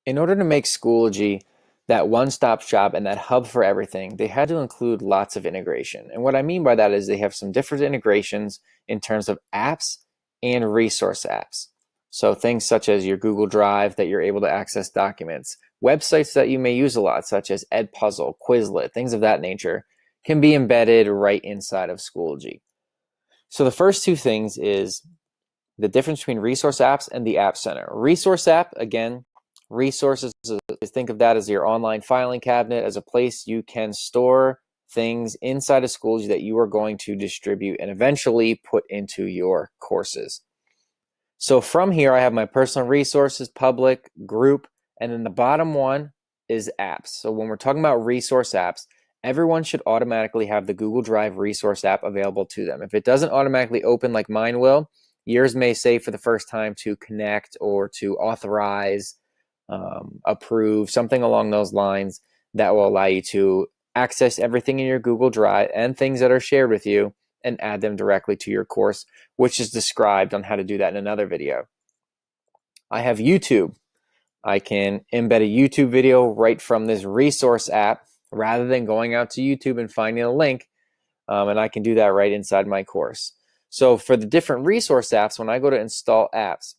In order to make Schoology that one-stop shop and that hub for everything, they had to include lots of integration. And what I mean by that is they have some different integrations in terms of apps and resource apps. So things such as your Google Drive that you're able to access documents, websites that you may use a lot, such as Edpuzzle, Quizlet, things of that nature, can be embedded right inside of Schoology. So the first two things is the difference between resource apps and the App Center. Resource app, again, resources, think of that as your online filing cabinet, as a place you can store things inside of Schoology that you are going to distribute and eventually put into your courses. So from here, I have my personal resources, public, group, and then the bottom one is apps. So when we're talking about resource apps, everyone should automatically have the Google Drive resource app available to them. If it doesn't automatically open like mine will, yours may say for the first time to connect or to authorize, approve, something along those lines that will allow you to access everything in your Google Drive and things that are shared with you and add them directly to your course, which is described on how to do that in another video. I have YouTube. I can embed a YouTube video right from this resource app rather than going out to YouTube and finding a link, and I can do that right inside my course. So for the different resource apps, when I go to install apps,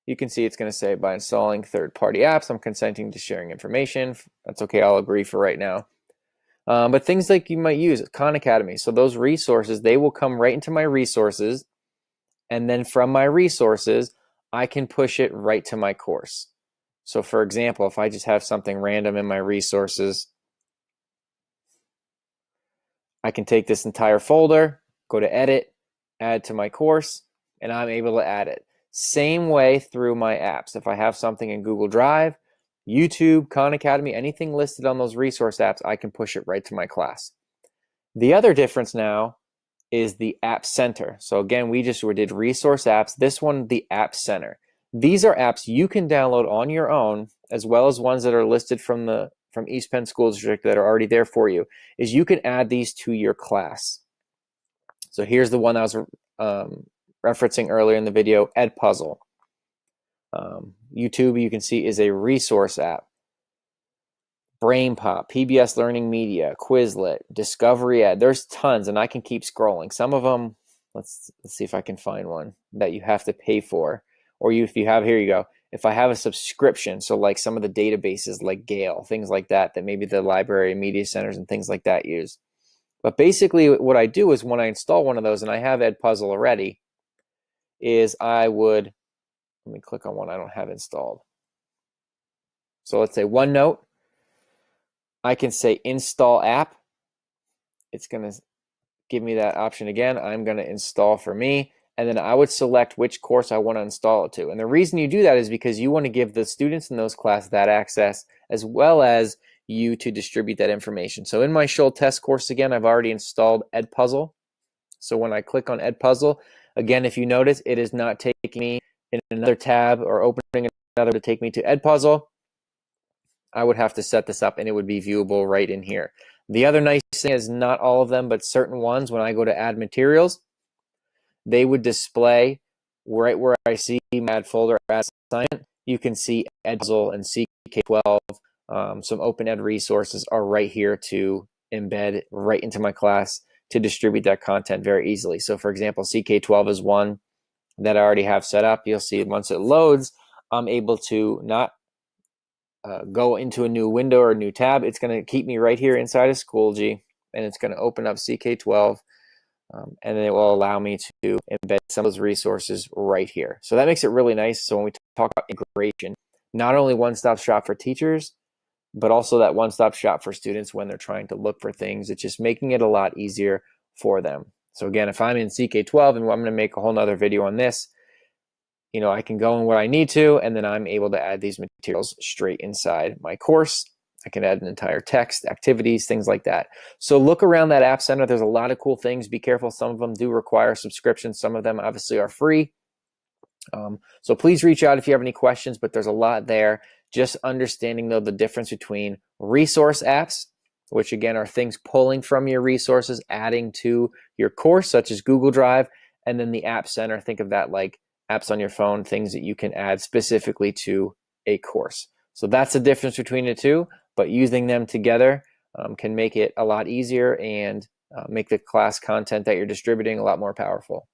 you can see it's going to say by installing third-party apps, I'm consenting to sharing information. That's okay, I'll agree for right now. But things like you might use Khan Academy. So those resources, they will come right into my resources. And then from my resources, I can push it right to my course. So for example, if I just have something random in my resources, I can take this entire folder, go to edit, add to my course, and I'm able to add it. Same way through my apps. If I have something in Google Drive, YouTube, Khan Academy, anything listed on those resource apps, I can push it right to my class. The other difference now is the App Center. So again, we did resource apps. This one, the App Center. These are apps you can download on your own, as well as ones that are listed from East Penn School District that are already there for you, is you can add these to your class. So here's the one I was referencing earlier in the video, Edpuzzle. YouTube, you can see, is a resource app. BrainPop, PBS Learning Media, Quizlet, Discovery Ed. There's tons, and I can keep scrolling. Some of them, let's see if I can find one that you have to pay for. Or if you have, here you go. If I have a subscription, so like some of the databases like Gale, things like that, that maybe the library and media centers and things like that use. But basically what I do is when I install one of those, and I have Edpuzzle already, is I would, let me click on one I don't have installed. So let's say OneNote. I can say install app. It's going to give me that option again. I'm going to install for me, and then I would select which course I want to install it to. And the reason you do that is because you want to give the students in those classes that access, as well as you to distribute that information. So in my Scholl test course, again, I've already installed Edpuzzle. So when I click on Edpuzzle, again, if you notice, it is not taking me in another tab or opening another to take me to Edpuzzle. I would have to set this up and it would be viewable right in here. The other nice thing is not all of them, but certain ones, when I go to add materials, they would display right where I see my add folder, add assignment. You can see Edpuzzle and CK12. Some open ed resources are right here to embed right into my class to distribute that content very easily. So for example, CK12 is one that I already have set up. You'll see once it loads, I'm able to not go into a new window or a new tab. It's going to keep me right here inside of Schoology, and it's going to open up CK12, and then it will allow me to embed some of those resources right here. So that makes it really nice. So when we talk about integration, not only one-stop shop for teachers, but also that one-stop shop for students when they're trying to look for things. It's just making it a lot easier for them. So again, if I'm in CK12, and I'm going to make a whole nother video on this, you know, I can go in what I need to, and then I'm able to add these materials straight inside my course. I can add an entire text, activities, things like that. So look around that App Center. There's a lot of cool things. Be careful. Some of them do require subscriptions. Some of them obviously are free. So please reach out if you have any questions, but there's a lot there. Just understanding, though, the difference between resource apps, which again are things pulling from your resources, adding to your course, such as Google Drive, and then the App Center. Think of that like apps on your phone, things that you can add specifically to a course. So that's the difference between the two, but using them together can make it a lot easier and make the class content that you're distributing a lot more powerful.